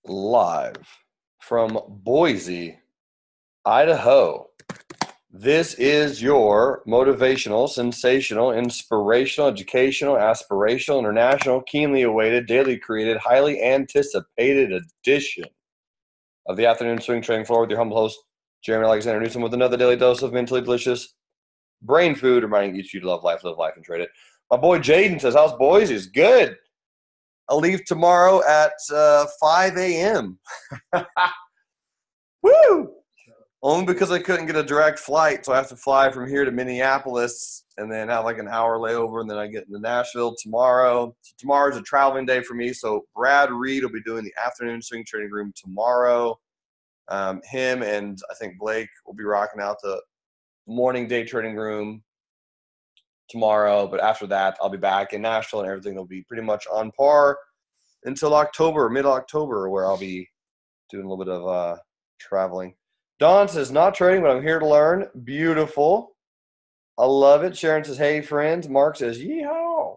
Live from Boise, Idaho. This is your motivational, sensational, inspirational, educational, aspirational, international, keenly awaited, daily created, highly anticipated edition of the Afternoon Swing Trading Floor with your humble host, Jeremy Alexander Newsom, with another daily dose of mentally delicious brain food, reminding each of you to love life, and trade it. My boy Jaden says, how's Boise? It's good. I'll leave tomorrow at 5 a.m. Woo! Only because I couldn't get a direct flight, so I have to fly from here to Minneapolis and then have like an hour layover, and then I get into Nashville tomorrow. So tomorrow's a traveling day for me, so Brad Reed will be doing the Afternoon Swing Trading Room tomorrow. Him and I think Blake will be rocking out the morning day trading room tomorrow, but after that I'll be back in Nashville and everything will be pretty much on par until October, mid-October, where I'll be doing a little bit of traveling. Don says, not trading, but I'm here to learn. Beautiful. I love it. Sharon says, hey, friends. Mark says, yeehaw.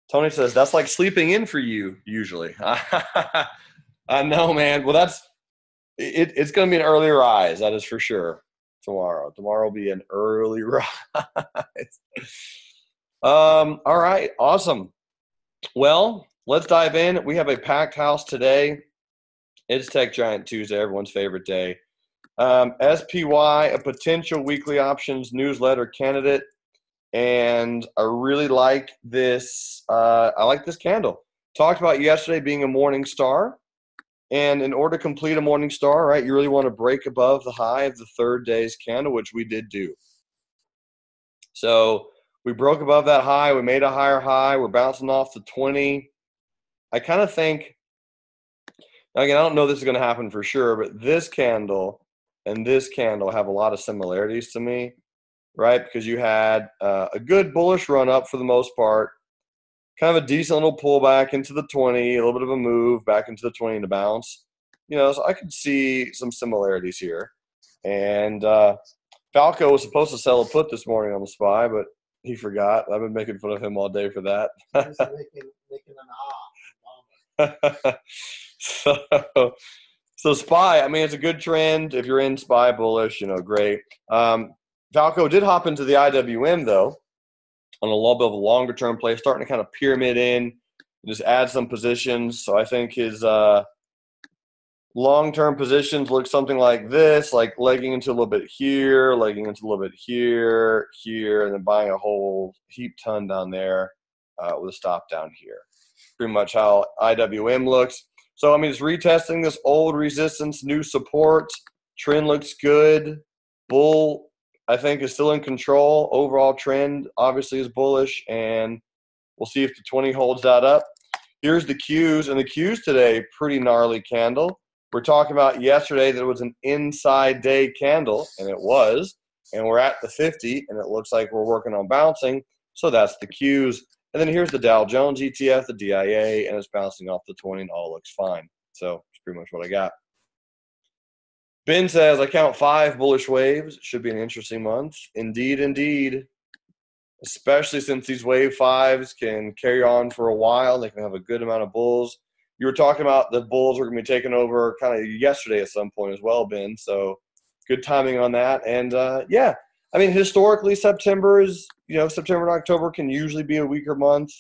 Tony says, that's like sleeping in for you, usually. I know, man. Well, it's going to be an early rise. That is for sure. Tomorrow will be an early rise. All right. Awesome. Well, let's dive in. We have a packed house today. It's Tech Giant Tuesday, everyone's favorite day. SPY, a potential weekly options newsletter candidate. And I really like this. I like this candle. Talked about yesterday being a morning star. And in order to complete a morning star, right, you really want to break above the high of the third day's candle, which we did do. So we broke above that high. We made a higher high. We're bouncing off the 20. I kind of think, again, I don't know this is going to happen for sure, but this candle and this candle have a lot of similarities to me, right? Because you had a good bullish run up for the most part, kind of a decent little pullback into the 20, a little bit of a move back into the 20 to bounce. So I could see some similarities here. And Falco was supposed to sell a put this morning on the SPY, but he forgot. I've been making fun of him all day for that. So SPY, I mean, it's a good trend. If you're in SPY bullish, great. Falco did hop into the IWM, though, on a little bit of a longer-term play, starting to kind of pyramid in, just add some positions. So I think his long-term positions look something like this, like legging into a little bit here, legging into a little bit here, and then buying a whole heap ton down there with a stop down here. Pretty much how IWM looks. So, I mean, it's retesting this old resistance, new support. Trend looks good. Bull, I think, is still in control. Overall trend, obviously, is bullish, and we'll see if the 20 holds that up. Here's the Qs, and the Qs today, pretty gnarly candle. We're talking about yesterday that it was an inside day candle, and it was, and we're at the 50, and it looks like we're working on bouncing, so that's the Qs. And then here's the Dow Jones ETF, the DIA, and it's bouncing off the 20, and all looks fine. So that's pretty much what I got. Ben says, I count 5 bullish waves. It should be an interesting month. Indeed. Especially since these wave 5s can carry on for a while. They can have a good amount of bulls. You were talking about the bulls were going to be taking over kind of yesterday at some point as well, Ben. So good timing on that. And, yeah, I mean, historically, September and October can usually be a weaker month.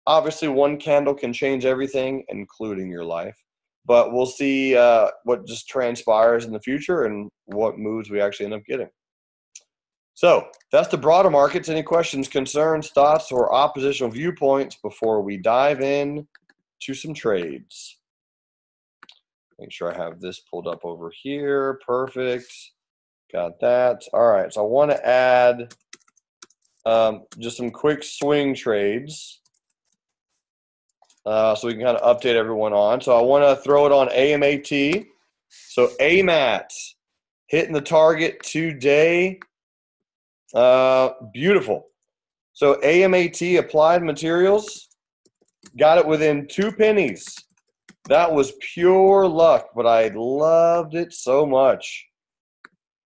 Obviously, one candle can change everything, including your life. But we'll see what just transpires in the future and what moves we actually end up getting. So that's the broader markets. Any questions, concerns, thoughts, or oppositional viewpoints before we dive in to some trades? Make sure I have this pulled up over here. Perfect. Got that. All right. So I want to add just some quick swing trades. So we can kind of update everyone on. So I want to throw it on AMAT. So AMAT hitting the target today. Beautiful. So AMAT, Applied Materials, got it within 2 pennies. That was pure luck, but I loved it so much.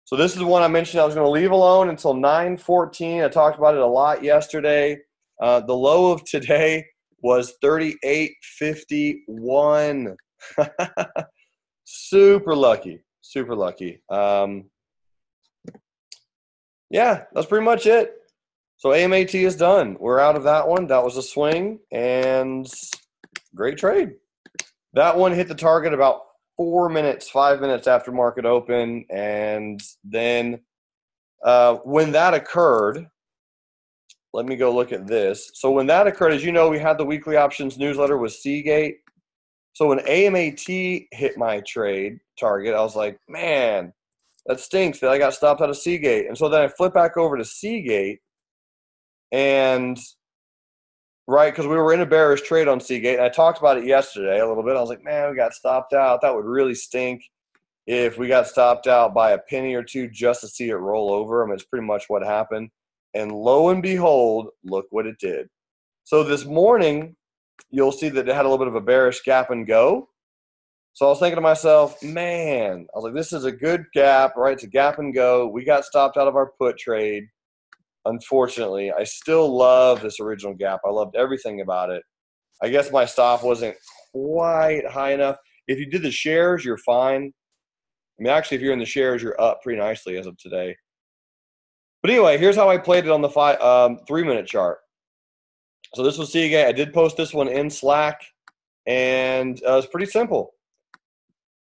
So this is the one I mentioned I was going to leave alone until 9:14. I talked about it a lot yesterday. The low of today was 38.51. Super lucky. Super lucky. Yeah, that's pretty much it. So AMAT is done. We're out of that one. That was a swing and great trade. That one hit the target about 5 minutes after market open. And then when that occurred, let me go look at this. So when that occurred, as you know, we had the weekly options newsletter with Seagate. So when AMAT hit my trade target, I was like, man, that stinks that I got stopped out of Seagate. And so then I flip back over to Seagate and right, because we were in a bearish trade on Seagate. And I talked about it yesterday a little bit. I was like, man, we got stopped out. That would really stink if we got stopped out by a penny or two just to see it roll over. I mean, it's pretty much what happened. And lo and behold, look what it did. So this morning, you'll see that it had a little bit of a bearish gap and go. So I was thinking to myself, man, I was like, this is a good gap, right? It's a gap and go. We got stopped out of our put trade. Unfortunately, I still love this original gap. I loved everything about it. I guess my stop wasn't quite high enough. If you did the shares, you're fine. I mean, actually, if you're in the shares, you're up pretty nicely as of today. But anyway, here's how I played it on the 3-minute chart. So this was Seagate. I did post this one in Slack, and it's pretty simple.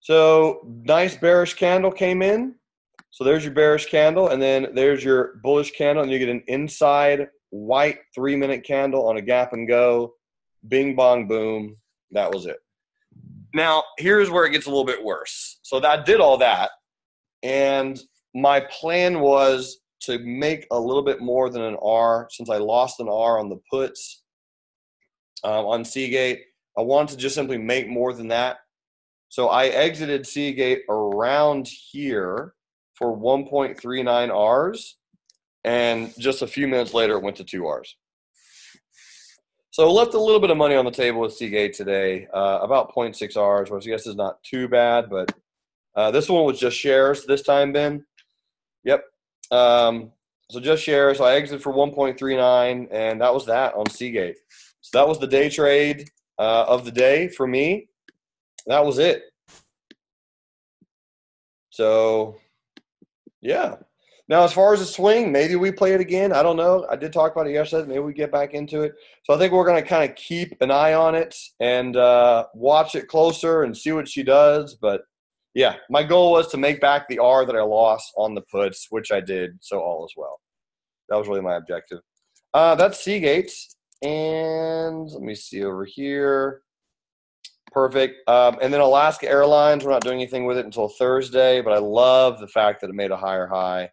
So nice bearish candle came in. So there's your bearish candle, and then there's your bullish candle, and you get an inside white 3-minute candle on a gap and go. Bing, bong, boom. That was it. Now, here's where it gets a little bit worse. So I did all that, and my plan was to make a little bit more than an R since I lost an R on the puts on Seagate. I wanted to just simply make more than that. So I exited Seagate around here for 1.39 Rs, and just a few minutes later it went to 2 Rs. So left a little bit of money on the table with Seagate today, about 0.6 Rs, which I guess is not too bad, but this one was just shares this time, Ben. Yep. So just shares. So I exited for 1.39, and that was that on Seagate. So that was the day trade of the day for me. That was it. So, yeah. Now, as far as the swing, maybe we play it again. I don't know. I did talk about it yesterday. Maybe we get back into it. So I think we're going to kind of keep an eye on it and watch it closer and see what she does. But, yeah, my goal was to make back the R that I lost on the puts, which I did. So all is well. That was really my objective. That's Seagate. And let me see over here. Perfect. And then Alaska Airlines, we're not doing anything with it until Thursday, but I love the fact that it made a higher high.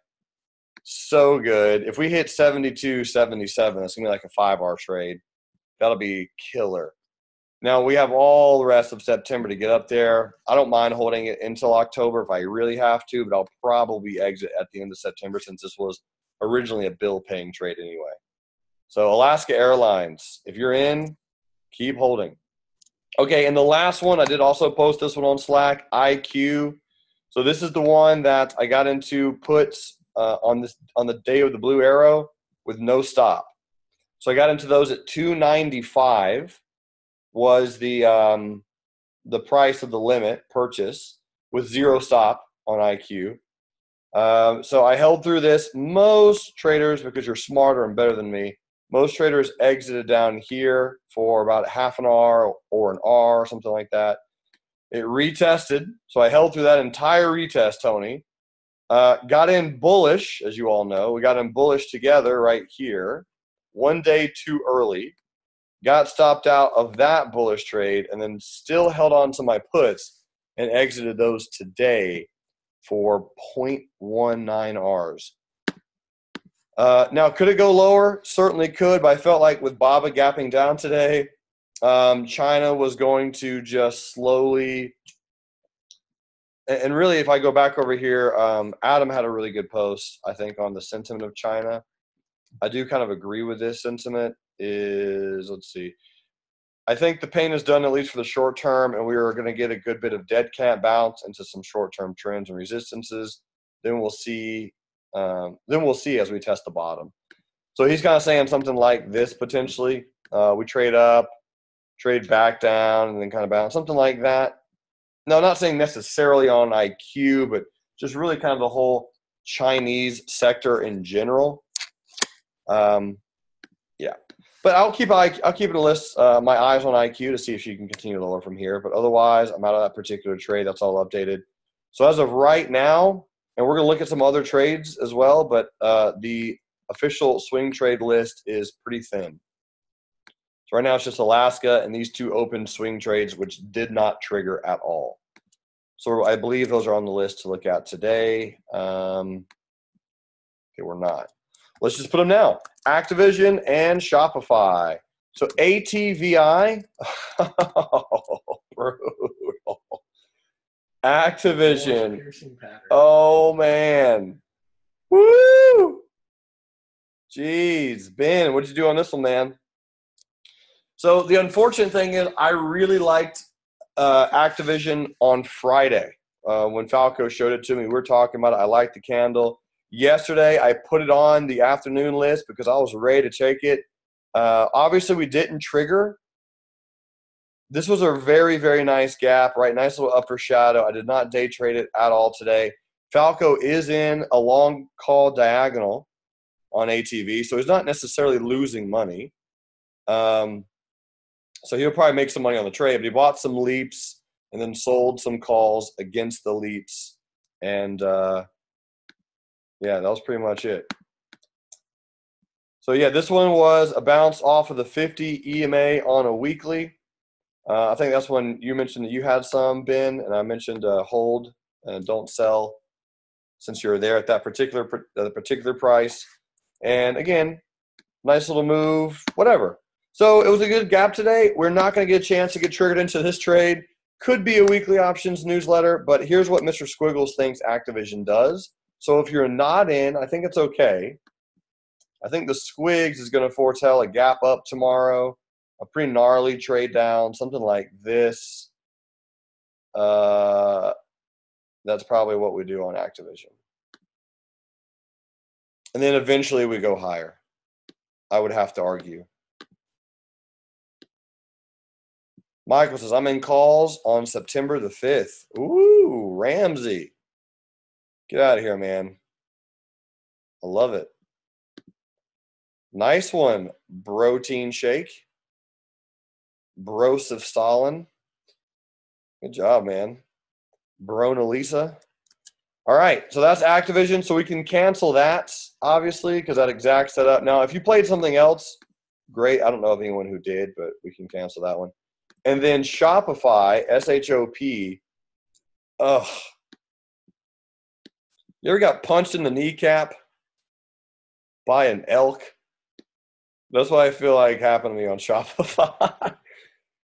So good. If we hit 72.77, that's going to be like a 5-hour trade. That'll be killer. Now, we have all the rest of September to get up there. I don't mind holding it until October if I really have to, but I'll probably exit at the end of September since this was originally a bill-paying trade anyway. So Alaska Airlines, if you're in, keep holding. Okay, and the last one, I did also post this one on Slack, IQ. So this is the one that I got into puts on the day of the blue arrow with no stop. So I got into those at 295 was the price of the limit purchase with 0 stop on IQ. So I held through this. Most traders, because you're smarter and better than me, most traders exited down here for about half an R or an R or something like that. It retested. So I held through that entire retest, Tony. Got in bullish, as you all know. We got in bullish together right here. One day too early. Got stopped out of that bullish trade and then still held on to my puts and exited those today for 0.19 Rs. Now, could it go lower? Certainly could, but I felt like with BABA gapping down today, China was going to just slowly – and really, if I go back over here, Adam had a really good post, I think, on the sentiment of China. I do kind of agree with this sentiment is – let's see. I think the pain is done, at least for the short term, and we are going to get a good bit of dead cat bounce into some short-term trends and resistances. Then we'll see as we test the bottom. So he's kind of saying something like this potentially. We trade up, trade back down, and then kind of bounce, something like that. Now, I'm not saying necessarily on IQ, but just really kind of the whole Chinese sector in general. Yeah, but I'll keep it a list, my eyes on IQ to see if she can continue lower from here. But otherwise, I'm out of that particular trade. That's all updated. So as of right now, and we're going to look at some other trades as well, but the official swing trade list is pretty thin. So right now it's just Alaska and these two open swing trades, which did not trigger at all. So I believe those are on the list to look at today. Okay, we're not. Let's just put them now. Activision and Shopify. So ATVI. Oh, brutal. Activision. Oh, man. Woo! Jeez. Ben, what'd you do on this one, man? So the unfortunate thing is I really liked Activision on Friday. When Falco showed it to me, we were talking about it. I liked the candle. Yesterday, I put it on the afternoon list because I was ready to take it. Obviously, we didn't trigger. This was a very, very nice gap, right? Nice little upper shadow. I did not day trade it at all today. Falco is in a long call diagonal on ATV, so he's not necessarily losing money. So he'll probably make some money on the trade, but he bought some leaps and then sold some calls against the leaps. And, yeah, that was pretty much it. So, yeah, this one was a bounce off of the 50 EMA on a weekly. I think that's when you mentioned that you had some, Ben, and I mentioned hold and don't sell since you're there at that particular price. And, again, nice little move, whatever. So it was a good gap today. We're not going to get a chance to get triggered into this trade. Could be a weekly options newsletter, but here's what Mr. Squiggles thinks Activision does. So if you're not in, I think it's okay. I think the Squigs is going to foretell a gap up tomorrow, a pretty gnarly trade down, something like this. That's probably what we do on Activision. And then eventually we go higher, I would have to argue. Michael says, I'm in calls on September the 5th. Ooh, Ramsey. Get out of here, man. I love it. Nice one, Protein Shake. Bros of Stalin. Good job, man. Brona Lisa. All right, so that's Activision. So we can cancel that, obviously, because that exact setup. Now, if you played something else, great. I don't know of anyone who did, but we can cancel that one. And then Shopify, S-H-O-P. Ugh. You ever got punched in the kneecap by an elk? That's what I feel like happened to me on Shopify.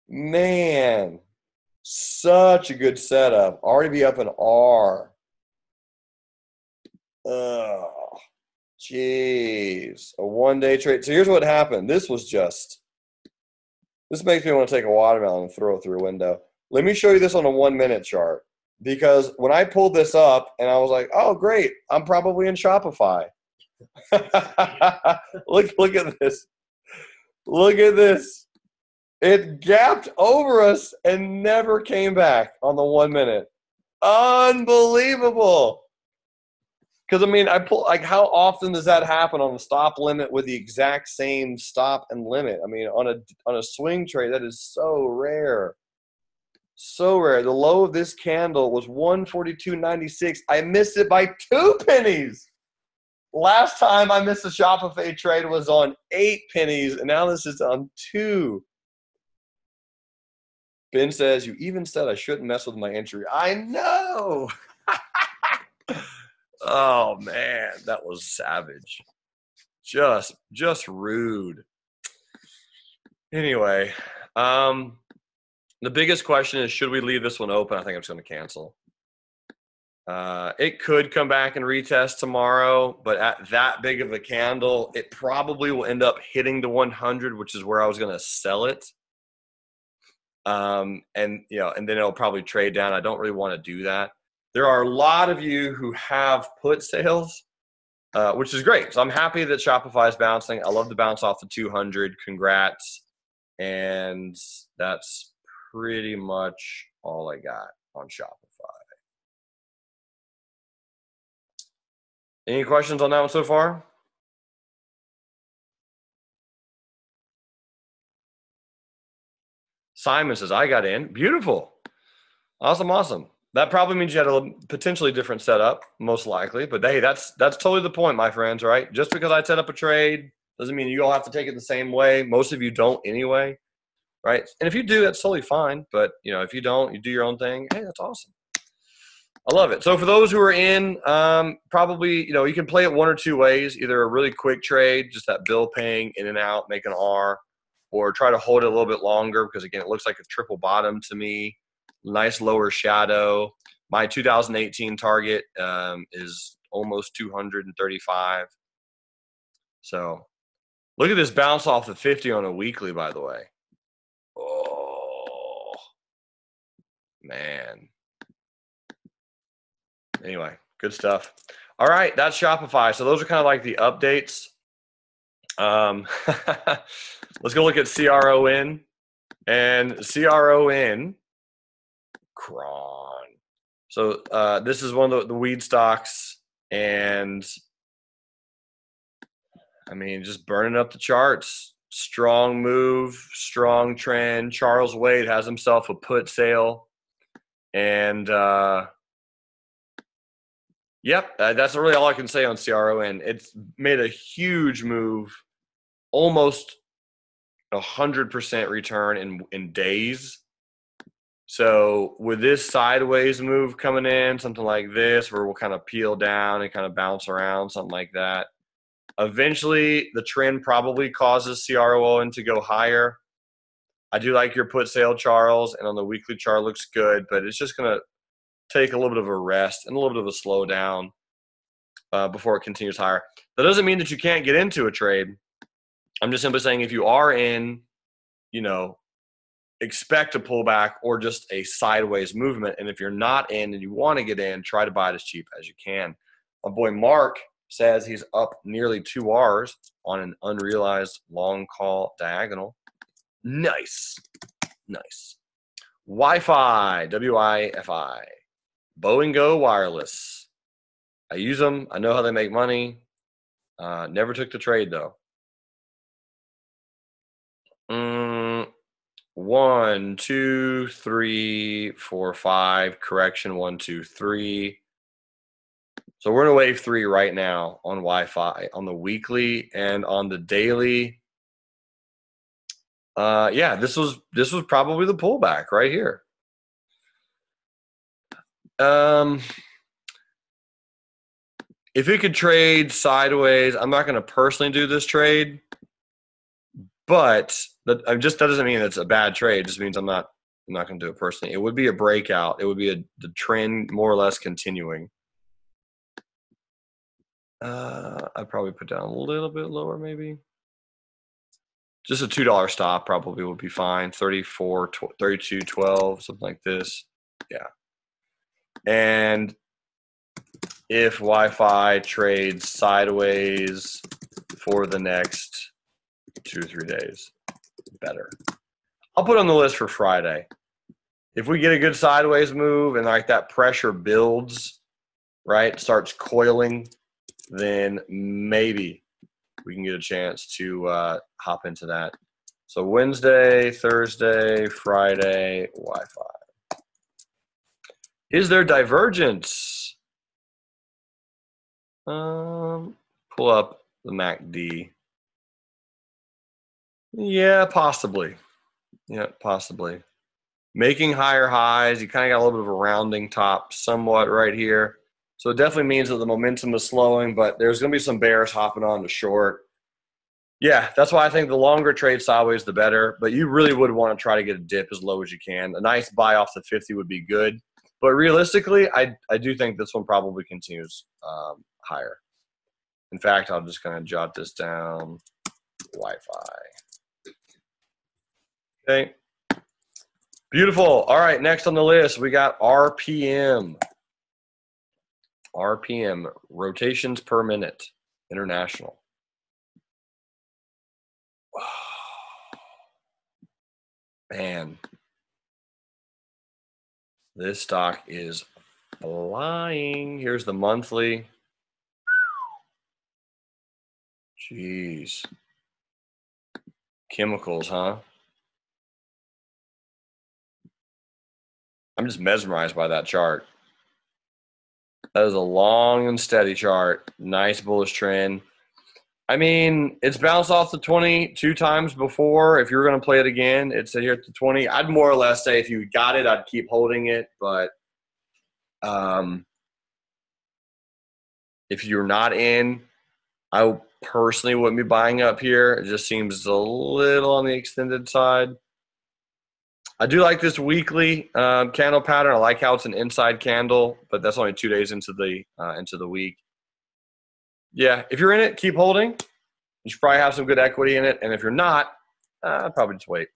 Man, such a good setup. Already be up an R. Oh, jeez. A one-day trade. So here's what happened. This makes me want to take a watermelon and throw it through a window. Let me show you this on a 1-minute chart. Because when I pulled this up and I was like, oh, great, I'm probably in Shopify. Look at this. Look at this. It gapped over us and never came back on the 1 minute. Unbelievable. Because, I mean, how often does that happen on a stop limit with the exact same stop and limit? I mean, on a swing trade, that is so rare. So rare. The low of this candle was 142.96. I missed it by 2 pennies. Last time I missed a Shopify trade was on 8 pennies, and now this is on 2. Ben says, you even said I shouldn't mess with my entry. I know. Oh, man, that was savage. Just rude. Anyway, the biggest question is, should we leave this one open? I think I'm just going to cancel. It could come back and retest tomorrow, but at that big of a candle, it probably will end up hitting the 100, which is where I was going to sell it. And then it'll probably trade down. I don't really want to do that. There are a lot of you who have put sales, which is great. So I'm happy that Shopify is bouncing. I love the bounce off the 200. Congrats. And that's pretty much all I got on Shopify. Any questions on that one so far? Simon says, I got in. Beautiful. Awesome. That probably means you had a potentially different setup, most likely. But hey, that's totally the point, my friends, right? Just because I set up a trade doesn't mean you all have to take it the same way. Most of you don't anyway, right? And if you do, that's totally fine. But, if you don't, you do your own thing. Hey, that's awesome. I love it. So for those who are in, probably, you can play it one or two ways. Either a really quick trade, just that bill paying in and out, make an R, or try to hold it a little bit longer because, again, it looks like a triple bottom to me. Nice lower shadow. My 2018 target is almost 235. So look at this bounce off the 50 on a weekly, by the way. Oh, man. Anyway, good stuff. All right, that's Shopify. So those are kind of like the updates. Let's go look at CRON. And CRON, Cron. So this is one of the weed stocks. And, I mean, just burning up the charts. Strong move, strong trend. Charles Wade has himself a put sale. And, yep, that's really all I can say on CRON. It's made a huge move, almost 100% return in days. So with this sideways move coming in, something like this, where we'll kind of peel down and kind of bounce around, something like that, eventually the trend probably causes CRON to go higher. I do like your put sale, Charles, and on the weekly chart looks good, but it's just going to take a little bit of a rest and a little bit of a slowdown before it continues higher. That doesn't mean that you can't get into a trade. I'm just simply saying if you are in, expect a pullback or just a sideways movement. And if you're not in and you want to get in, try to buy it as cheap as you can. My boy Mark says he's up nearly 2 Rs on an unrealized long call diagonal. Nice. Wi-Fi, W-I-F-I. Boeing Go Wireless. I use them. I know how they make money. Never took the trade, though. 1, 2, 3, 4, 5. Correction, 1, 2, 3. So we're in a wave 3 right now on Wi-Fi on the weekly and on the daily. Yeah, this was probably the pullback right here. If it could trade sideways, I'm not going to personally do this trade, but that doesn't mean it's a bad trade. It just means I'm not going to do it personally. It would be a breakout. It would be the trend more or less continuing. I'd probably put down a little bit lower, maybe. Just a $2 stop probably would be fine. 34, 32, 12, something like this. Yeah. And if Wi-Fi trades sideways for the next 2 or 3 days, better. I'll put on the list for Friday. If we get a good sideways move and like that pressure builds, right, starts coiling, then maybe we can get a chance to hop into that. So Wednesday, Thursday, Friday, Wi-Fi. Is there divergence? Pull up the MACD. Yeah, possibly. Making higher highs. You kind of got a little bit of a rounding top somewhat right here. So it definitely means that the momentum is slowing, but there's going to be some bears hopping on to short. Yeah, that's why I think the longer trade sideways, the better. But you really would want to try to get a dip as low as you can. A nice buy off the 50 would be good. But realistically, I do think this one probably continues higher. In fact, I'll just kind of jot this down. Wi-Fi. Okay. Beautiful. All right, next on the list, we got RPM. RPM, rotations per minute, international. Man. This stock is flying. Here's the monthly. Jeez. Chemicals, huh? I'm just mesmerized by that chart. That is a long and steady chart. Nice bullish trend. I mean, it's bounced off the 20 two times before. If you're going to play it again, it's here at the 20. I'd more or less say if you got it, I'd keep holding it. But if you're not in, I personally wouldn't be buying up here. It just seems a little on the extended side. I do like this weekly candle pattern. I like how it's an inside candle, but that's only 2 days into the week. Yeah, if you're in it, keep holding. You should probably have some good equity in it. And if you're not, I'd probably just wait.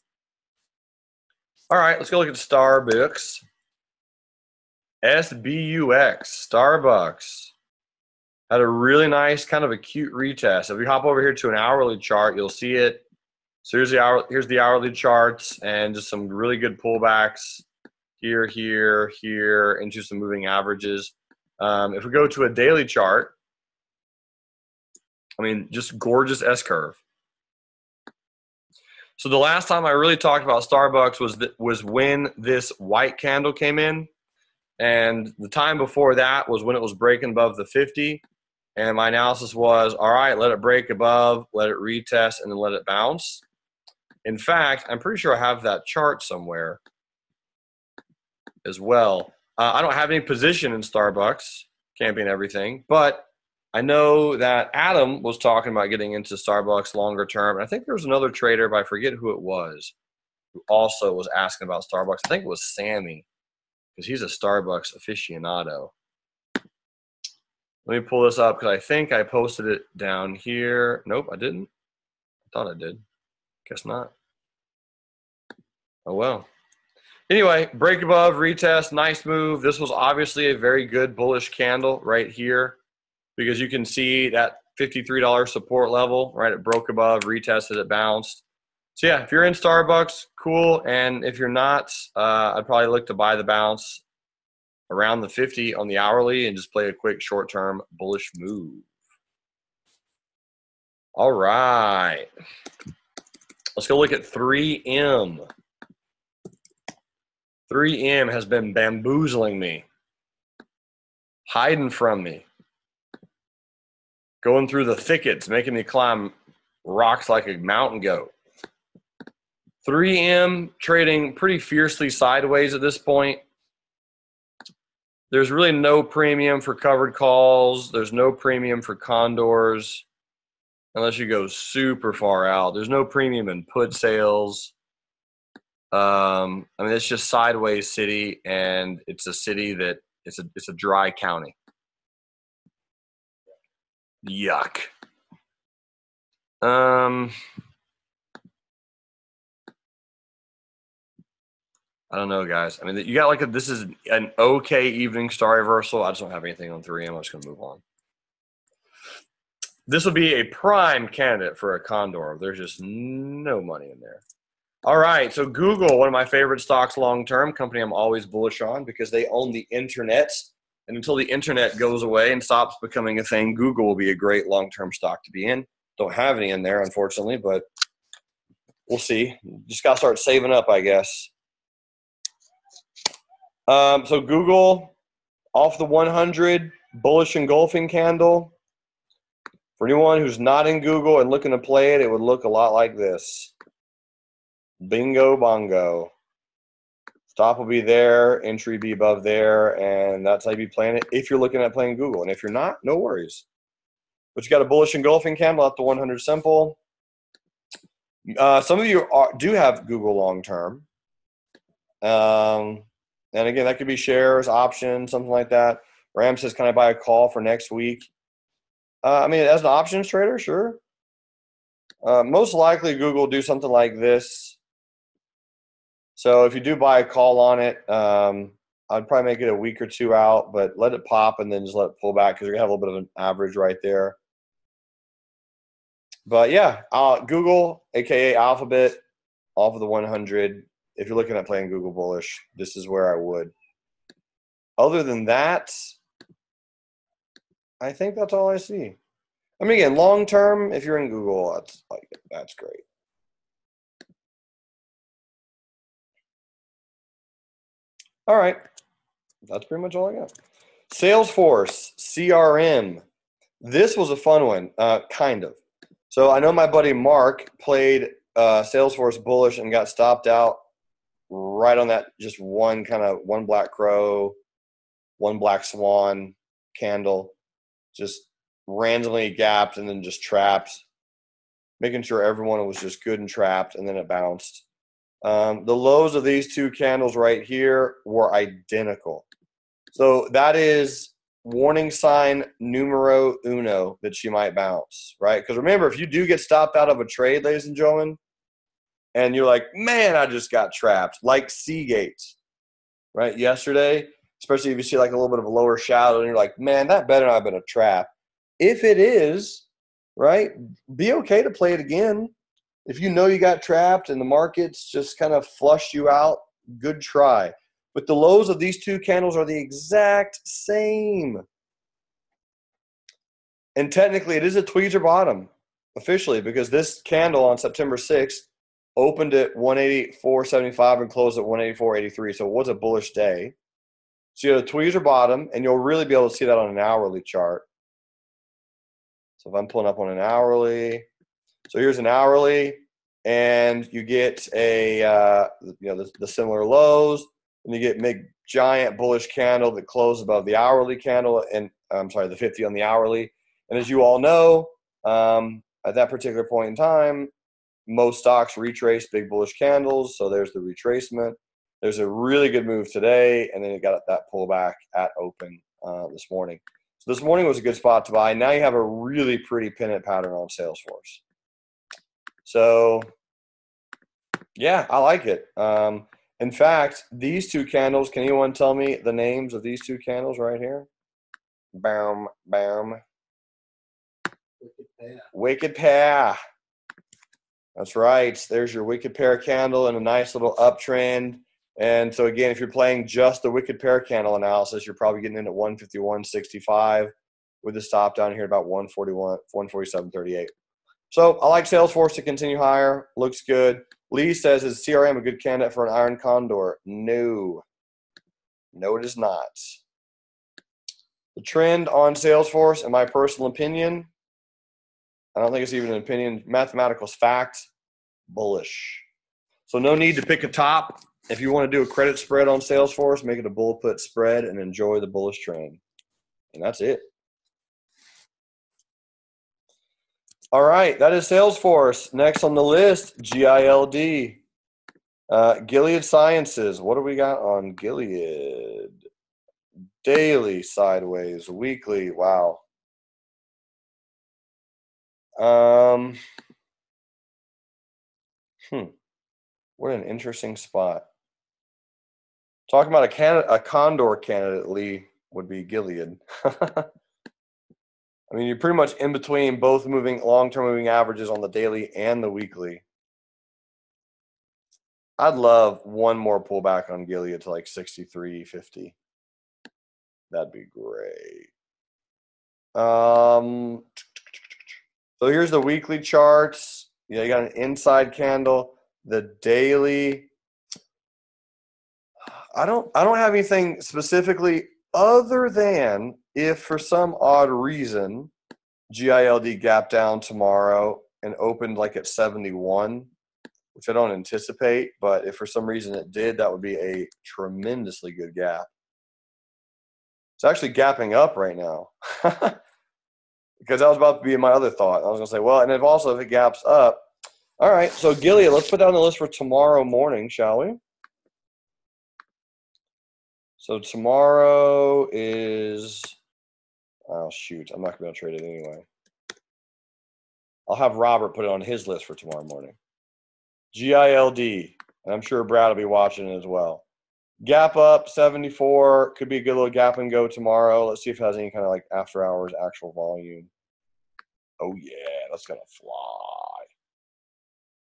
All right, let's go look at Starbucks. SBUX, Starbucks. Had a really nice kind of acute retest. If we hop over here to an hourly chart, you'll see it. So here's the hourly charts and just some really good pullbacks here, here, here into some moving averages. If we go to a daily chart, I mean, just gorgeous S-curve. So the last time I really talked about Starbucks was when this white candle came in. And the time before that was when it was breaking above the 50. And my analysis was, all right, let it break above, let it retest, and then let it bounce. In fact, I'm pretty sure I have that chart somewhere as well. I don't have any position in Starbucks, camping everything, but I know that Adam was talking about getting into Starbucks longer term. And I think there was another trader, but I forget who it was, who also was asking about Starbucks. I think it was Sammy, because he's a Starbucks aficionado. Let me pull this up because I think I posted it down here. Nope, I didn't. I thought I did. Guess not. Oh, well. Anyway, break above, retest, nice move. This was obviously a very good bullish candle right here because you can see that $53 support level, right? It broke above, retested, it bounced. So, yeah, if you're in Starbucks, cool. And if you're not, I'd probably look to buy the bounce around the 50 on the hourly and just play a quick short-term bullish move. All right. Let's go look at 3M. 3M has been bamboozling me, hiding from me, going through the thickets, making me climb rocks like a mountain goat. 3M trading pretty fiercely sideways at this point. There's really no premium for covered calls. There's no premium for condors unless you go super far out. There's no premium in put sales. I mean, it's just sideways city, and it's a city that it's a dry county. Yuck. I don't know, guys. I mean, you got this is an okay evening star reversal. I just don't have anything on 3M. I'm just going to move on. This will be a prime candidate for a condor. There's just no money in there. All right, so Google, one of my favorite stocks long-term, company I'm always bullish on because they own the internet. And until the internet goes away and stops becoming a thing, Google will be a great long-term stock to be in. Don't have any in there, unfortunately, but we'll see. Just got to start saving up, I guess. So Google, off the 100, bullish engulfing candle. For anyone who's not in Google and looking to play it, it would look a lot like this. Bingo bongo. Stop will be there, entry be above there, and that's how you be playing it if you're looking at playing Google. And if you're not, no worries. But you got a bullish engulfing candle at the 100 simple. Some of you do have Google long term. And again, that could be shares, options, something like that. Ram says, can I buy a call for next week? I mean, as an options trader, sure. Most likely Google will do something like this. So if you do buy a call on it, I'd probably make it a week or two out, but let it pop and then just let it pull back because you're going to have a little bit of an average right there. But yeah, Google, aka Alphabet, off of the 100. If you're looking at playing Google bullish, this is where I would. other than that, I think that's all I see. I mean, again, long term, if you're in Google, that's great. All right, that's pretty much all I got. Salesforce CRM. This was a fun one, kind of. So I know my buddy Mark played Salesforce bullish and got stopped out right on that just one black crow, one black swan candle, just randomly gapped and then just trapped, making sure everyone was just good and trapped, and then it bounced. The lows of these two candles right here were identical. So that is warning sign numero uno that she might bounce, right? Because remember, if you do get stopped out of a trade, ladies and gentlemen, and you're like, man, I just got trapped, like Seagate, right? Yesterday, especially if you see like a little bit of a lower shadow and you're like, man, that better not have been a trap. If it is, right, be okay to play it again. If you know you got trapped and the markets just kind of flushed you out, good try. But the lows of these two candles are the exact same. And technically, it is a tweezer bottom officially, because this candle on September 6th opened at 184.75 and closed at 184.83. So it was a bullish day. So you have a tweezer bottom, and you'll really be able to see that on an hourly chart. So if I'm pulling up on an hourly, so here's an hourly, and you get a the similar lows, and you get big giant bullish candle that closed above the hourly candle, and I'm sorry, the 50 on the hourly. And as you all know, at that particular point in time, most stocks retrace big bullish candles. So there's the retracement. There's a really good move today, and then it got that pullback at open this morning. So this morning was a good spot to buy. Now you have a really pretty pennant pattern on Salesforce. So, yeah, I like it. In fact, these two candles, can anyone tell me the names of these two candles right here? Bam, bam. Wicked pair. That's right. There's your wicked pair candle and a nice little uptrend. And so, again, if you're playing just the wicked pair candle analysis, you're probably getting in at 151.65 with the stop down here about 147.38. So I like Salesforce to continue higher. Looks good. Lee says, is CRM a good candidate for an iron condor? No. No, it is not. The trend on Salesforce, in my personal opinion, I don't think it's even an opinion, mathematical fact, bullish. So no need to pick a top. If you want to do a credit spread on Salesforce, make it a bull put spread and enjoy the bullish trend. And that's it. All right, that is Salesforce. Next on the list, GILD. Gilead Sciences. What do we got on Gilead? Daily, sideways, weekly. Wow. What an interesting spot. Talking about a condor candidate, Lee, would be Gilead. I mean, you're pretty much in between both long-term moving averages on the daily and the weekly. I'd love one more pullback on Gilead to like 63.50. That'd be great. So here's the weekly charts. Yeah, you got an inside candle. The daily. I don't have anything specifically other than if for some odd reason GILD gapped down tomorrow and opened like at 71, which I don't anticipate, but if for some reason it did, that would be a tremendously good gap. It's actually gapping up right now because that was about to be my other thought. I was going to say, well, and if it gaps up. All right, so Gilead, let's put that on the list for tomorrow morning, shall we? So tomorrow is, oh, shoot, I'm not going to be able to trade it anyway. I'll have Robert put it on his list for tomorrow morning. GILD, and I'm sure Brad will be watching it as well. Gap up, 74. Could be a good little gap and go tomorrow. Let's see if it has any kind of like after hours actual volume. Oh, yeah, that's going to fly.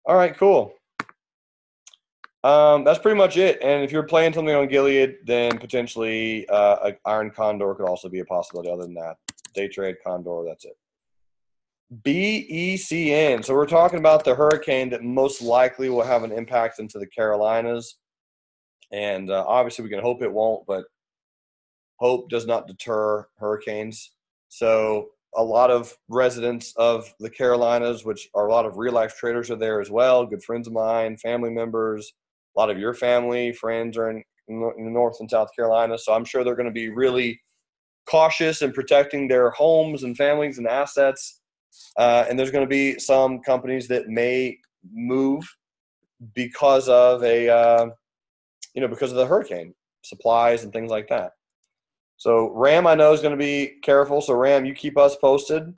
All right, cool. That's pretty much it. And if you're playing something on Gilead, then potentially Iron Condor could also be a possibility. Other than that, day trade Condor, that's it. BECN. So we're talking about the hurricane that most likely will have an impact into the Carolinas. And obviously we can hope it won't, but hope does not deter hurricanes. So a lot of residents of the Carolinas, which are a lot of real life traders, are there as well. Good friends of mine, family members, a lot of your family, friends are in North and South Carolina. So I'm sure they're going to be really cautious in protecting their homes and families and assets. And there's going to be some companies that may move because of because of the hurricane, supplies and things like that. So Ram, I know, is going to be careful. So Ram, you keep us posted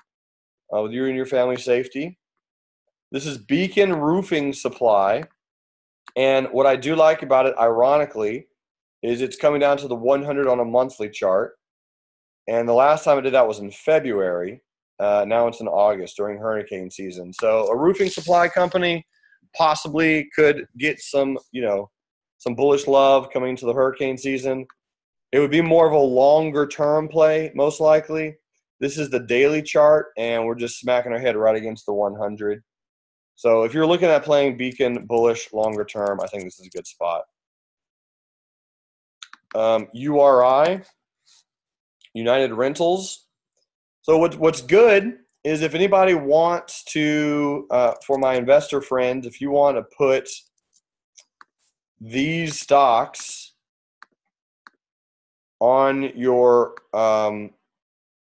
with you and your family's safety. This is Beacon Roofing Supply. And what I do like about it, ironically, is it's coming down to the 100 on a monthly chart. And the last time I did that was in February. Now it's in August during hurricane season. So a roofing supply company possibly could get some bullish love coming into the hurricane season. It would be more of a longer-term play, most likely. This is the daily chart, and we're just smacking our head right against the 100. So if you're looking at playing Beacon bullish longer term, I think this is a good spot. URI, United Rentals. So what's good is if anybody wants to, for my investor friends, if you want to put these stocks on your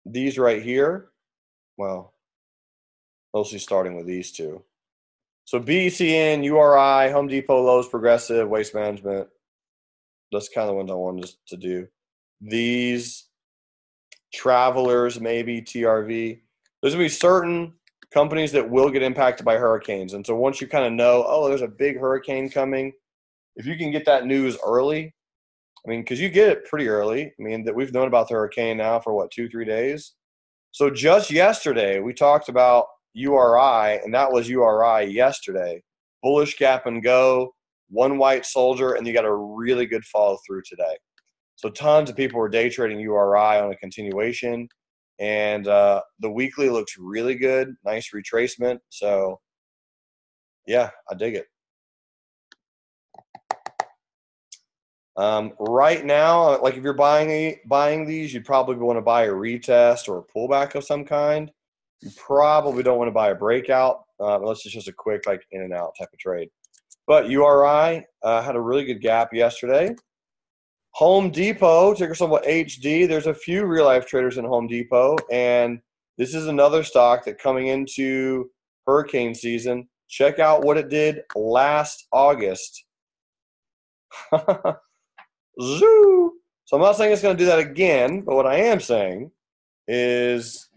these right here, well, mostly starting with these two. So BECN, URI, Home Depot, Lowe's, Progressive, Waste Management. That's kind of the ones I wanted to do. These Travelers, maybe TRV. There's going to be certain companies that will get impacted by hurricanes. And so once you kind of know, oh, there's a big hurricane coming, if you can get that news early, I mean, because you get it pretty early. I mean, that we've known about the hurricane now for, 2-3 days? So just yesterday, we talked about URI, and that was URI yesterday. Bullish gap and go, one white soldier, and you got a really good follow through today. So tons of people were day trading URI on a continuation, and the weekly looks really good. Nice retracement. So, yeah, I dig it. Right now, like if you're buying these, you'd probably want to buy a retest or a pullback of some kind. You probably don't want to buy a breakout unless it's just a quick like in and out type of trade. But URI had a really good gap yesterday. Home Depot, ticker symbol HD. There's a few real life traders in Home Depot, and this is another stock that coming into hurricane season. Check out what it did last August. Zoo. So I'm not saying it's going to do that again, but what I am saying is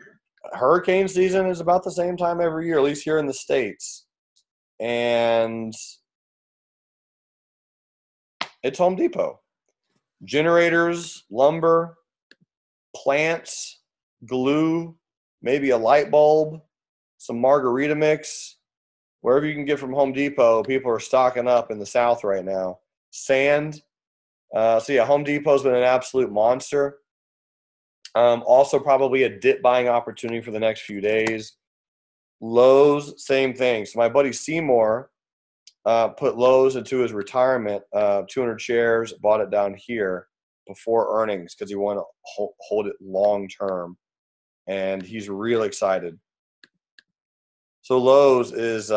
hurricane season is about the same time every year, at least here in the States. And it's Home Depot. Generators, lumber, plants, glue, maybe a light bulb, some margarita mix. Wherever you can get from Home Depot, people are stocking up in the South right now. Sand. So yeah, Home Depot's been an absolute monster. Also probably a dip buying opportunity for the next few days. Lowe's, same thing. So my buddy Seymour put Lowe's into his retirement, 200 shares, bought it down here before earnings because he wanted to hold it long term. And he's really excited. So Lowe's is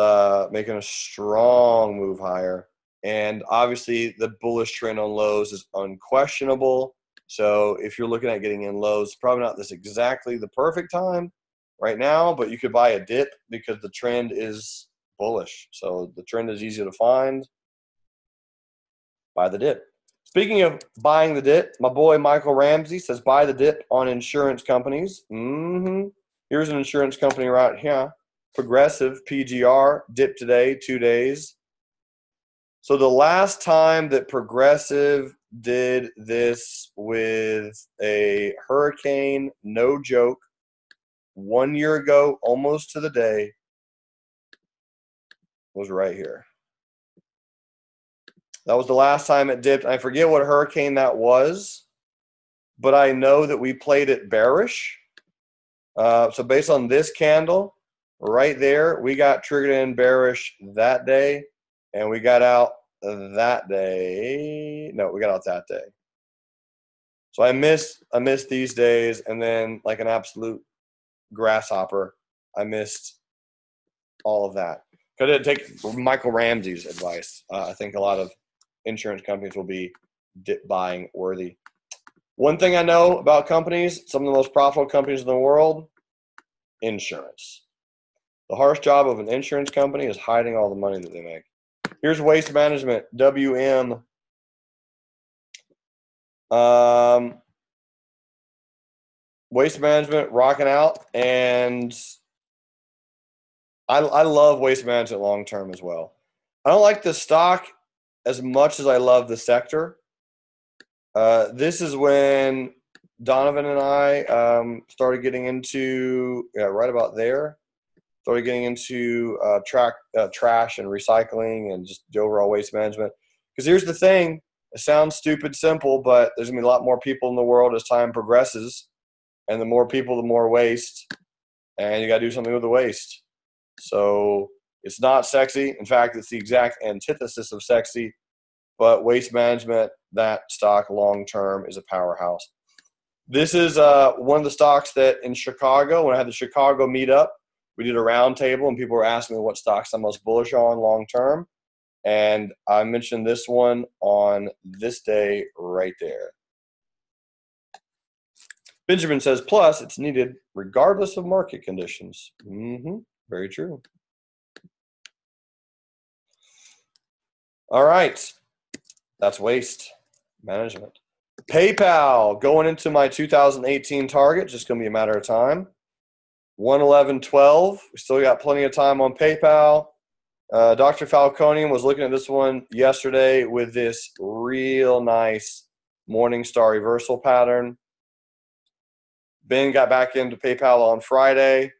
making a strong move higher. And obviously the bullish trend on Lowe's is unquestionable. So if you're looking at getting in Lowe's, probably not this exactly the perfect time right now, but you could buy a dip because the trend is bullish. So the trend is easy to find. Buy the dip. Speaking of buying the dip, my boy Michael Ramsey says buy the dip on insurance companies. Here's an insurance company right here. Progressive, PGR, dip today, 2 days. So the last time that Progressive did this with a hurricane, no joke, 1 year ago, almost to the day, was right here. That was the last time it dipped. I forget what hurricane that was, but I know that we played it bearish. So based on this candle right there, we got triggered in bearish that day, and we got out that day. No, we got out that day. So I missed these days, and then like an absolute grasshopper, I missed all of that. Because I didn't take Michael Ramsey's advice. I think a lot of insurance companies will be dip buying worthy. One thing I know about companies, some of the most profitable companies in the world, insurance. The harsh job of an insurance company is hiding all the money that they make. Here's Waste Management, WM. Waste Management rocking out, and I love Waste Management long term as well. I don't like the stock as much as I love the sector. This is when Donovan and I started getting into, right about there, started getting into trash and recycling and just the overall waste management. Because here's the thing, it sounds stupid simple, but there's going to be a lot more people in the world as time progresses. And the more people, the more waste. And you got to do something with the waste. So it's not sexy. In fact, it's the exact antithesis of sexy. But waste management, that stock long-term is a powerhouse. This is one of the stocks that in Chicago, when I had the Chicago meetup, we did a round table and people were asking me what stocks I'm most bullish on long-term. And I mentioned this one on this day right there. Benjamin says, plus it's needed regardless of market conditions. Very true. All right. That's waste management. PayPal going into my 2018 target, just going to be a matter of time. 111.12. We still got plenty of time on PayPal. Dr. Falconian was looking at this one yesterday with this real nice Morningstar reversal pattern. Ben got back into PayPal on Friday.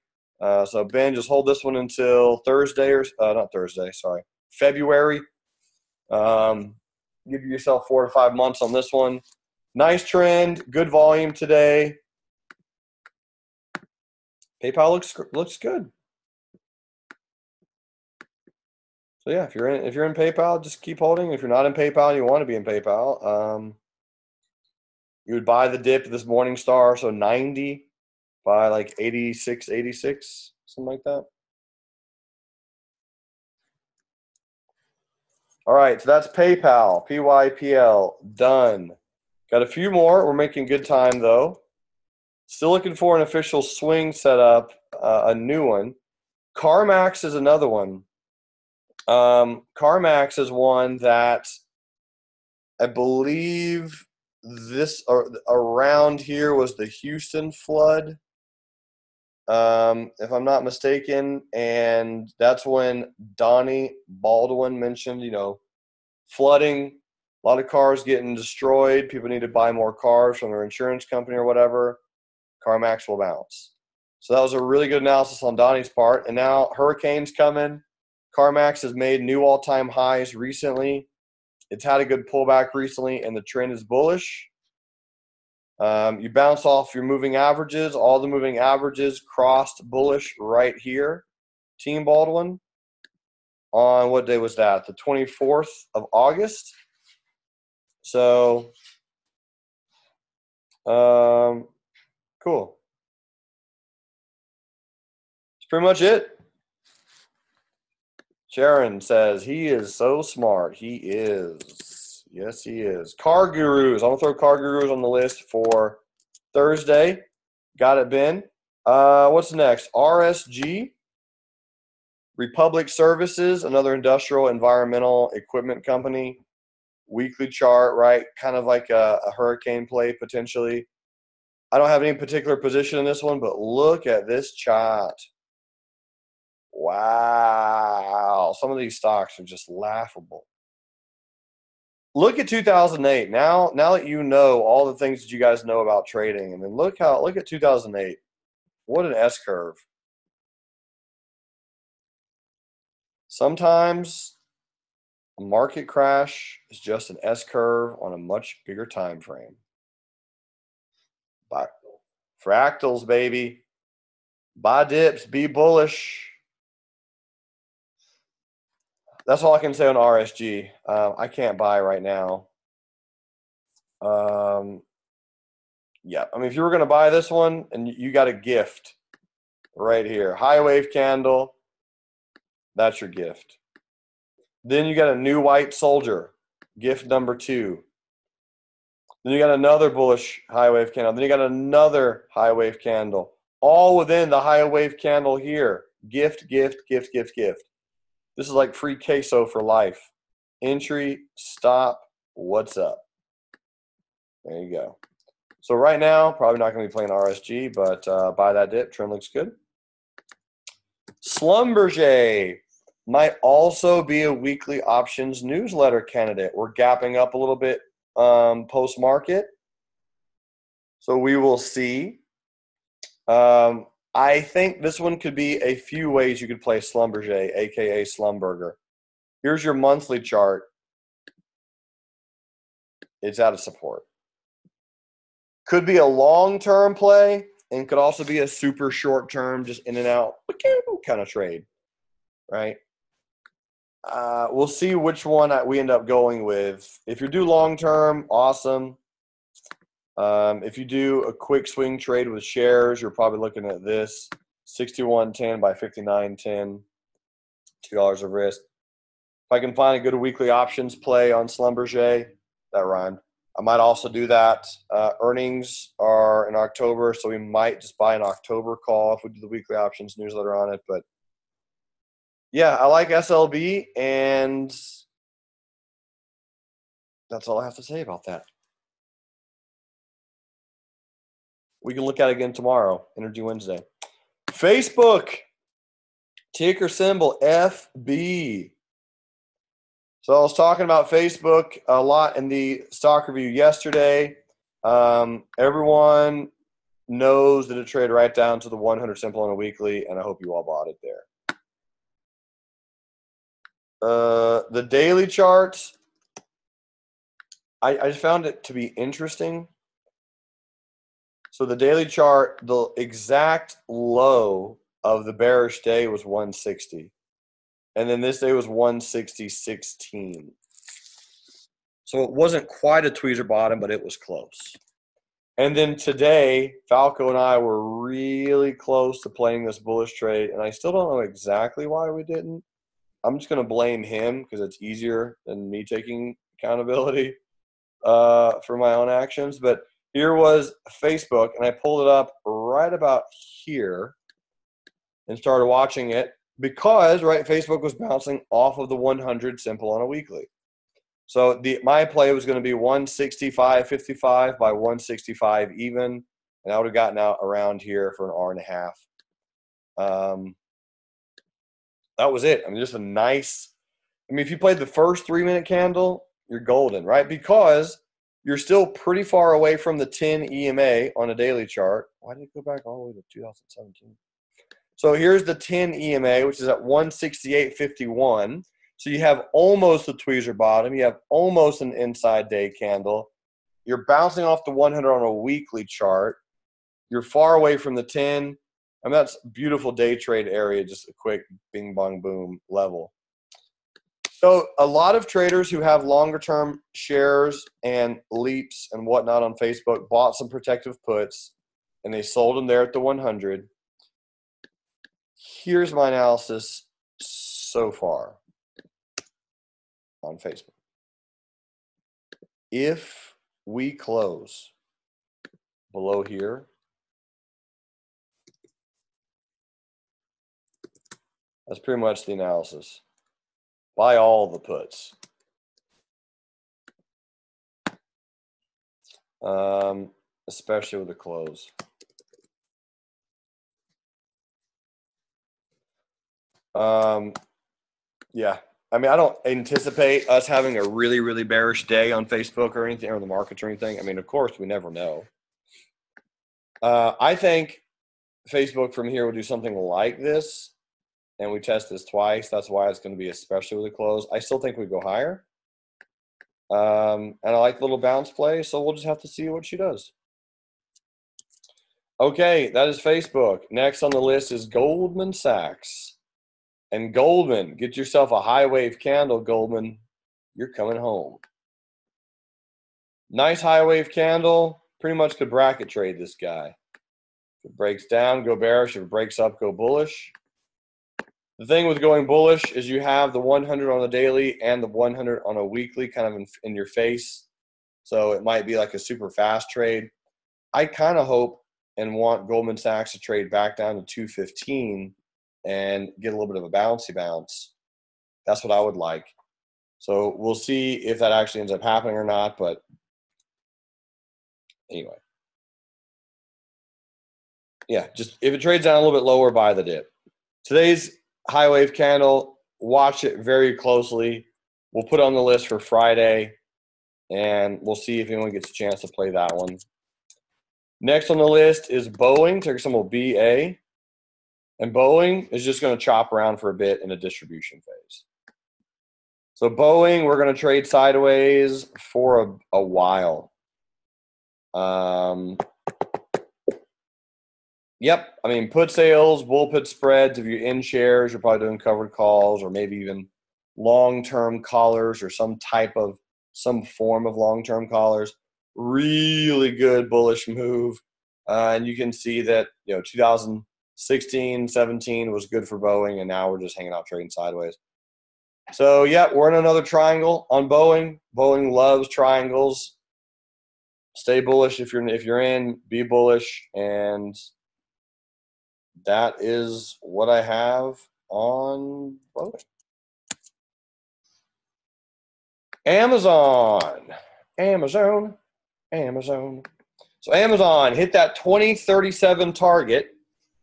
So Ben, just hold this one until Thursday February. Give yourself 4 to 5 months on this one. Nice trend, good volume today. PayPal looks good. So yeah, if you're in PayPal, just keep holding. If you're not in PayPal, you want to be in PayPal. You would buy the dip this Morningstar, so 90 by like 86, 86, something like that. All right, so that's PayPal, PYPL, done. Got a few more. We're making good time though. Still looking for an official swing setup, a new one. CarMax is another one. CarMax is one that I believe this or around here was the Houston flood, if I'm not mistaken, and that's when Donnie Baldwin mentioned, flooding, a lot of cars getting destroyed. People need to buy more cars from their insurance company or whatever. CarMax will bounce. So that was a really good analysis on Donnie's part. And now hurricanes coming. CarMax has made new all-time highs recently. It's had a good pullback recently, and the trend is bullish. You bounce off your moving averages. All the moving averages crossed bullish right here. Team Baldwin. On what day was that? The 24th of August. So, cool. That's pretty much it. Sharon says, he is so smart. He is. Yes, he is. Car Gurus. I'm going to throw Car Gurus on the list for Thursday. Got it, Ben. What's next? RSG. Republic Services, another industrial environmental equipment company. Weekly chart, right? Kind of like a hurricane play potentially. I don't have any particular position in this one, but look at this chart. Wow. Some of these stocks are just laughable. Look at 2008. Now that you know all the things that you guys know about trading, and then look at 2008. What an S curve. Sometimes A market crash is just an S curve on a much bigger time frame. Buy fractals, baby. Buy dips, be bullish. That's all I can say on RSG. I can't buy right now. Yeah, I mean, if you were going to buy this one, and you got a gift right here, high wave candle, that's your gift. Then you got a new white soldier, gift number 2. Then you got another bullish high wave candle. Then you got another high wave candle, all within the high wave candle here. Gift, gift, gift, gift, gift. This is like free queso for life. Entry, stop, what's up? There you go. So right now, probably not going to be playing RSG, but buy that dip. Trend looks good. Schlumberger might also be a weekly options newsletter candidate. We're gapping up a little bit post-market. So we will see. I think this one could be a few ways you could play Schlumberger, a.k.a. Schlumberger. Here's your monthly chart. It's out of support. Could be a long-term play and could also be a super short-term, just in and out kind of trade, right? We'll see which one we end up going with. If you do long-term, awesome. If you do a quick swing trade with shares, you're probably looking at this, 61.10 by 59.10, $2 of risk. If I can find a good weekly options play on Schlumberger, that rhymed, I might also do that. Earnings are in October, so we might just buy an October call if we do the weekly options newsletter on it. But yeah, I like SLB, and that's all I have to say about that. We can look at it again tomorrow, Energy Wednesday. Facebook, ticker symbol FB. So I was talking about Facebook a lot in the stock review yesterday. Everyone knows that it traded right down to the 100 simple on a weekly, and I hope you all bought it there. The daily charts, I just found it to be interesting. So the daily chart, the exact low of the bearish day was 160. And then this day was 160.16. So it wasn't quite a tweezer bottom, but it was close. And then today, Falco and I were really close to playing this bullish trade, and I still don't know exactly why we didn't. I'm just going to blame him because it's easier than me taking accountability for my own actions. But here was Facebook, and I pulled it up right about here and started watching it because, right, Facebook was bouncing off of the 100 simple on a weekly. So my play was going to be 165.55 by 165 even, and I would have gotten out around here for an hour and a half. That was it. I mean, just a nice – I mean, if you played the first 3-minute candle, you're golden, right? Because you're still pretty far away from the 10 EMA on a daily chart. Why did it go back all the way to 2017? So here's the 10 EMA, which is at 168.51. So you have almost a tweezer bottom. You have almost an inside day candle. You're bouncing off the 100 on a weekly chart. You're far away from the 10. I mean, that's a beautiful day trade area, just a quick bing, bong, boom level. So a lot of traders who have longer-term shares and leaps and whatnot on Facebook bought some protective puts, and they sold them there at the 100. Here's my analysis so far on Facebook. If we close below here, that's pretty much the analysis. Buy all the puts. Especially with the close. Yeah. I mean, I don't anticipate us having a really, really bearish day on Facebook or anything, or the markets or anything. I mean, of course, we never know. I think Facebook from here will do something like this. and we test this twice. That's why it's going to be especially with the close. I still think we go higher. And I like the little bounce play, so we'll just have to see what she does. Okay, that is Facebook. Next on the list is Goldman Sachs. And Goldman, get yourself a high wave candle, Goldman. You're coming home. Nice high wave candle. Pretty much could bracket trade this guy. If it breaks down, go bearish. If it breaks up, go bullish. The thing with going bullish is you have the 100 on the daily and the 100 on a weekly kind of in your face. So it might be like a super fast trade. I kind of hope and want Goldman Sachs to trade back down to 215 and get a little bit of a bouncy bounce. That's what I would like. So we'll see if that actually ends up happening or not. But anyway. Yeah, just if it trades down a little bit lower, buy the dip. Today's high wave candle, watch it very closely. We'll put it on the list for Friday, and we'll see if anyone gets a chance to play that one. Next on the list is Boeing, ticker symbol BA. And Boeing is just going to chop around for a bit in a distribution phase. So Boeing, we're going to trade sideways for a while. Yep, I mean, put sales, bull put spreads. If you're in shares, you're probably doing covered calls or maybe even long-term collars or some form of long-term collars. Really good bullish move. And you can see that, 2016, 17 was good for Boeing, and now we're just hanging out trading sideways. So, yeah, we're in another triangle on Boeing. Boeing loves triangles. Stay bullish if you're in, be bullish, and that is what I have on Boeing. Amazon. So Amazon hit that 2037 target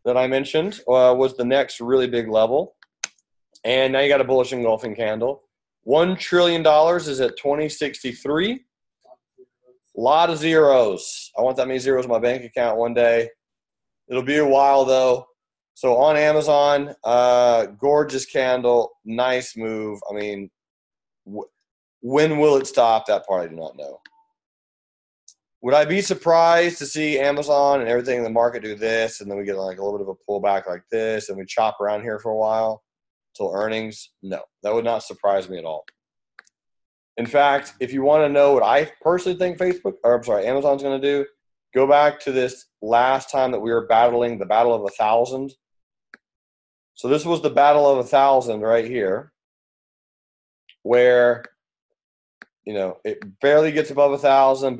that I mentioned, was the next really big level. And now you got a bullish engulfing candle. $1 trillion is at 2063. A lot of zeros. I want that many zeros in my bank account one day. It'll be a while, though. So on Amazon, gorgeous candle, nice move. I mean, when will it stop? That part I do not know. Would I be surprised to see Amazon and everything in the market do this, and then we get like a little bit of a pullback like this, and we chop around here for a while till earnings? No, that would not surprise me at all. In fact, if you want to know what I personally think Amazon's going to do, go back to this last time that we were battling the Battle of 1,000. So this was the Battle of 1,000 right here, where it barely gets above 1,000,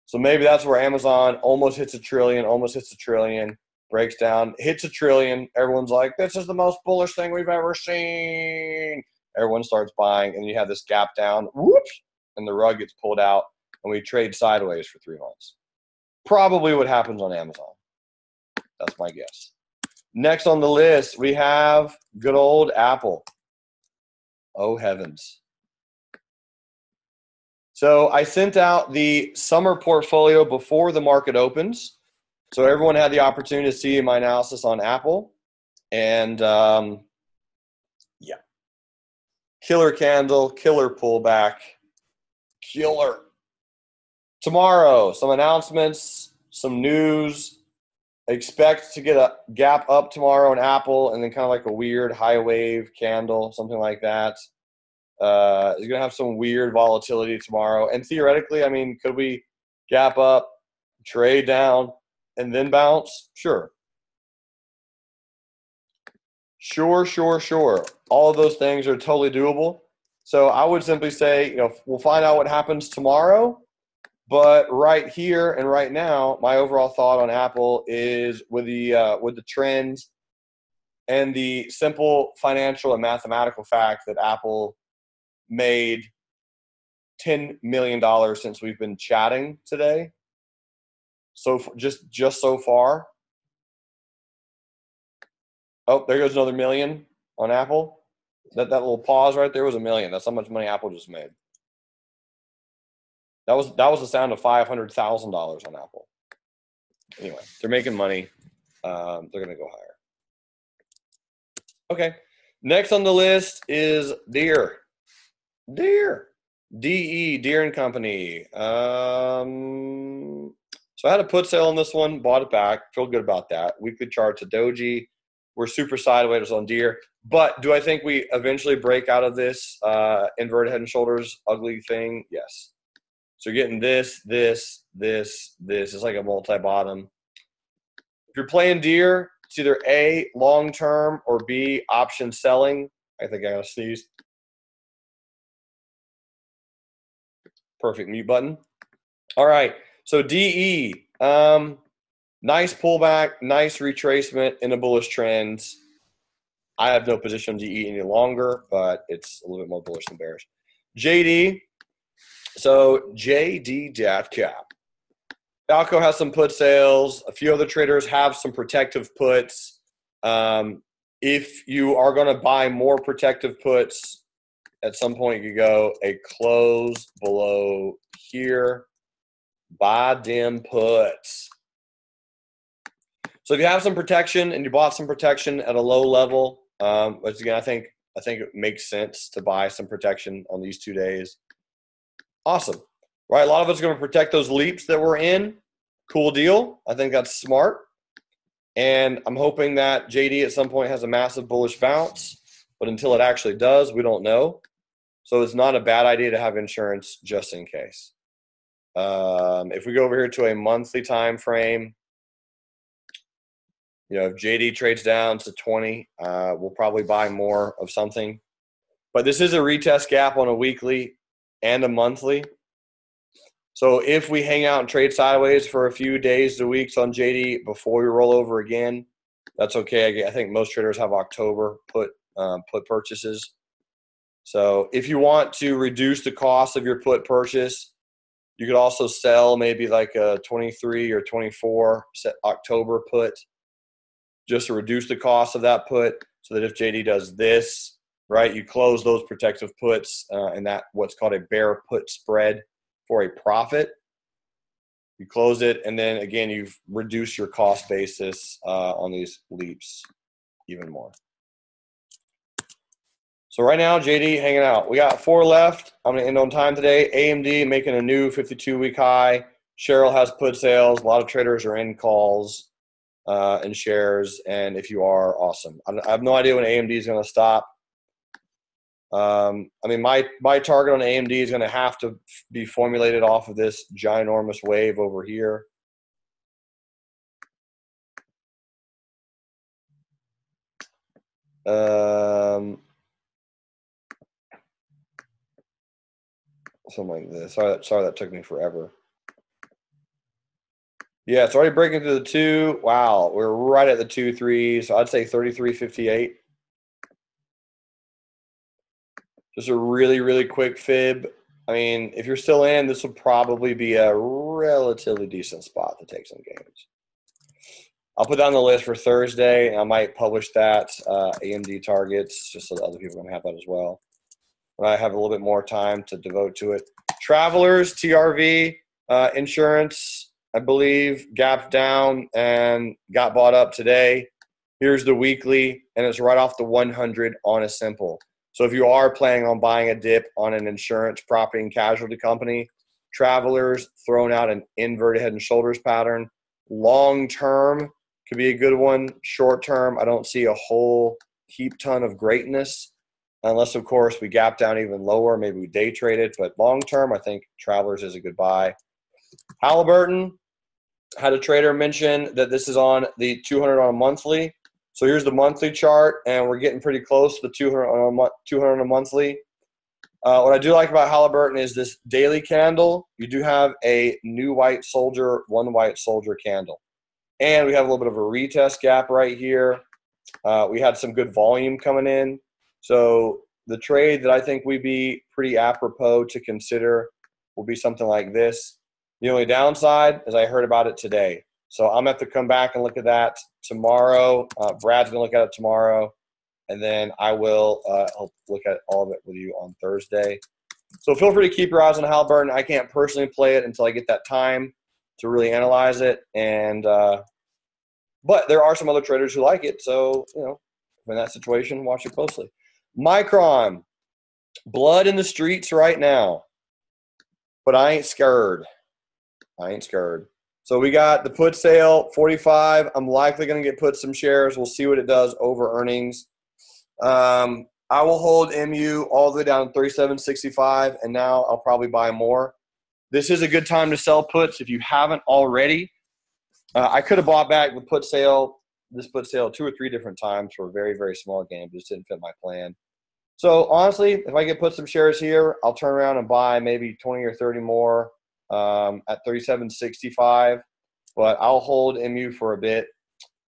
So maybe that's where Amazon almost hits a trillion, breaks down, hits a trillion. Everyone's like, this is the most bullish thing we've ever seen. Everyone starts buying, and you have this gap down, whoops, and the rug gets pulled out, and we trade sideways for 3 months. Probably what happens on Amazon. That's my guess. Next on the list, we have good old Apple. Oh, heavens. So I sent out the summer portfolio before the market opens. So everyone had the opportunity to see my analysis on Apple. And, yeah. Killer candle, killer pullback, killer. Tomorrow, some announcements, some news. Expect to get a gap up tomorrow in Apple, and then kind of like a weird high wave candle, something like that. You're going to have some weird volatility tomorrow. And theoretically, I mean, could we gap up, trade down, and then bounce? Sure. Sure. All of those things are totally doable. So I would simply say, we'll find out what happens tomorrow. But right here and right now, my overall thought on Apple is with the trends and the simple financial and mathematical fact that Apple made $10 million since we've been chatting today. So just so far. Oh, there goes another million on Apple. That little pause right there was $1 million. That's how much money Apple just made. That was the sound of $500,000 on Apple. Anyway, they're making money. They're going to go higher. Okay. Next on the list is Deere. Deere. DE, Deere and Company. So I had a put sale on this one, bought it back, feel good about that. Weekly chart to doji. We're super sideways on Deere. But do I think we eventually break out of this inverted head and shoulders ugly thing? Yes. So you're getting this. It's like a multi-bottom. If you're playing Deere, it's either A, long-term, or B, option selling. I think I gotta sneeze. Perfect mute button. All right, so DE, nice pullback, nice retracement in a bullish trend. I have no position on DE any longer, but it's a little bit more bullish than bearish. JD, so JD.cap. Valco has some put sales. A few other traders have some protective puts. If you are going to buy more protective puts, at some point you go a close below here. Buy them puts. So if you have some protection and you bought some protection at a low level, once again, I think it makes sense to buy some protection on these 2 days. Awesome. Right, a lot of us are going to protect those leaps that we're in. Cool deal. I think that's smart. And I'm hoping that JD at some point has a massive bullish bounce. But until it actually does, we don't know. So it's not a bad idea to have insurance just in case. If we go over here to a monthly time frame, if JD trades down to 20, we'll probably buy more of something. But this is a retest gap on a weekly and a monthly. So if we hang out and trade sideways for a few days to weeks on JD before we roll over again, that's okay. I think most traders have October put purchases. So if you want to reduce the cost of your put purchase, you could also sell maybe like a 23 or 24 October put just to reduce the cost of that put, so that if JD does this, right, you close those protective puts and that what's called a bear put spread for a profit. You close it, and then again, you've reduced your cost basis on these leaps even more. So right now, JD hanging out. We got 4 left. I'm going to end on time today. AMD making a new 52-week high. Cheryl has put sales. A lot of traders are in calls and shares, and if you are, awesome. I have no idea when AMD is going to stop. My target on AMD is going to have to be formulated off of this ginormous wave over here. Something like this. Sorry, that took me forever. Yeah, it's already breaking through the 2. Wow, we're right at the 2-3. So I'd say 33.58. Just a really, really quick fib. I mean, if you're still in, this will probably be a relatively decent spot to take some games. I'll put that on the list for Thursday, and I might publish that AMD targets just so that other people can have that as well. When I have a little bit more time to devote to it. Travelers, TRV, insurance, I believe, gapped down and got bought up today. Here's the weekly, and it's right off the 100 on a simple. So if you are planning on buying a dip on an insurance, property, and casualty company, Travelers throwing out an inverted head and shoulders pattern. Long term could be a good one. Short term, I don't see a whole heap ton of greatness, unless, of course, we gap down even lower. Maybe we day trade it. But long term, I think Travelers is a good buy. Halliburton, had a trader mention that this is on the 200 on a monthly. So here's the monthly chart, and we're getting pretty close to the 200 on a monthly. What I do like about Halliburton is this daily candle. You do have a new white soldier, one white soldier candle. And we have a little bit of a retest gap right here. We had some good volume coming in. So the trade that I think would be pretty apropos to consider will be something like this. The only downside is I heard about it today. So I'm going to have to come back and look at that tomorrow. Brad's going to look at it tomorrow. And then I will look at all of it with you on Thursday. So feel free to keep your eyes on Halliburton. I can't personally play it until I get that time to really analyze it. And but there are some other traders who like it. So, in that situation, watch it closely. Micron, blood in the streets right now, but I ain't scared. I ain't scared. So we got the put sale, 45. I'm likely going to get put some shares. We'll see what it does over earnings. I will hold MU all the way down to 37.65, and now I'll probably buy more. This is a good time to sell puts if you haven't already. I could have bought back the put sale, this put sale 2 or 3 different times for a very, very small game. Just didn't fit my plan. So honestly, if I get put some shares here, I'll turn around and buy maybe 20 or 30 more at 37.65. But I'll hold MU for a bit.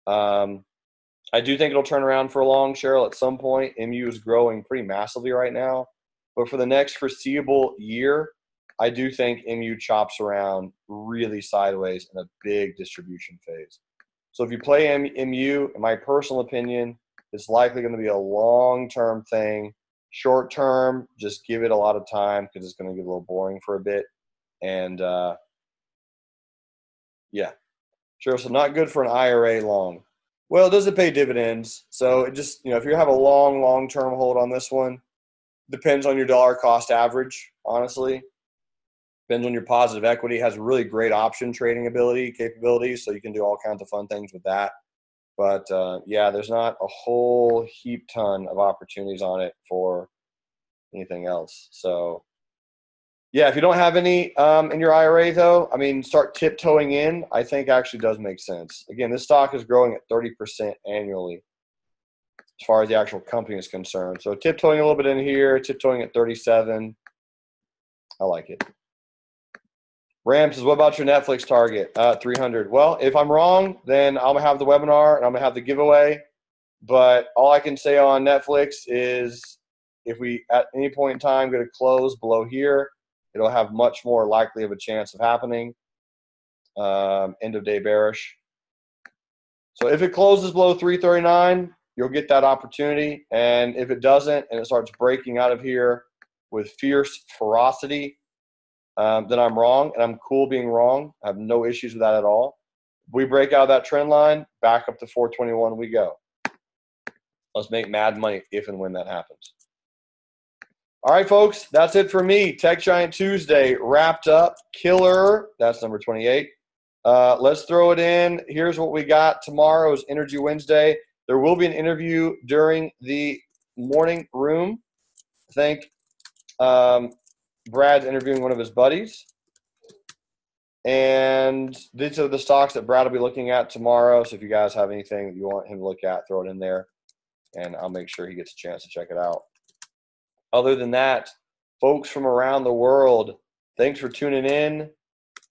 I do think it'll turn around for a long, Cheryl, at some point. MU is growing pretty massively right now. But for the next foreseeable year, I do think MU chops around really sideways in a big distribution phase. So if you play MU, in my personal opinion, it's likely going to be a long-term thing. Short-term, just give it a lot of time because it's going to get a little boring for a bit. And, yeah. Sure, so not good for an IRA long. Well, it doesn't pay dividends. So it just, if you have a long-term hold on this one, depends on your dollar cost average, honestly. Depends on your positive equity. It has really great option trading capabilities, so you can do all kinds of fun things with that. But, yeah, there's not a whole heap ton of opportunities on it for anything else. So, yeah, if you don't have any in your IRA, though, start tiptoeing in, I think actually does make sense. Again, this stock is growing at 30% annually as far as the actual company is concerned. So tiptoeing a little bit in here, tiptoeing at 37. I like it. Ram says, what about your Netflix target? 300. Well, if I'm wrong, then I'm going to have the webinar and I'm going to have the giveaway. But all I can say on Netflix is if we at any point in time get a close below here, it'll have much more likely of a chance of happening. End of day bearish. So if it closes below 339, you'll get that opportunity. And if it doesn't and it starts breaking out of here with fierce ferocity, then I'm wrong, and I'm cool being wrong. I have no issues with that at all. If we break out of that trend line, back up to 421 we go. Let's make mad money if and when that happens. All right, folks, that's it for me. Tech Giant Tuesday wrapped up. Killer, that's number 28. Let's throw it in. Here's what we got. Tomorrow is Energy Wednesday. There will be an interview during the morning room. I think Brad's interviewing one of his buddies. And these are the stocks that Brad will be looking at tomorrow. So if you guys have anything that you want him to look at, throw it in there. And I'll make sure he gets a chance to check it out. Other than that, folks from around the world, thanks for tuning in.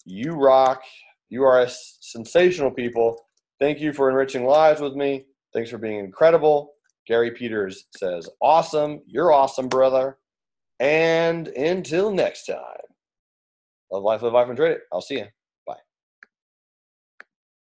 You rock. You are a sensational people. Thank you for enriching lives with me. Thanks for being incredible. Gary Peters says, awesome. You're awesome, brother. And until next time, love life, and trade it. I'll see you.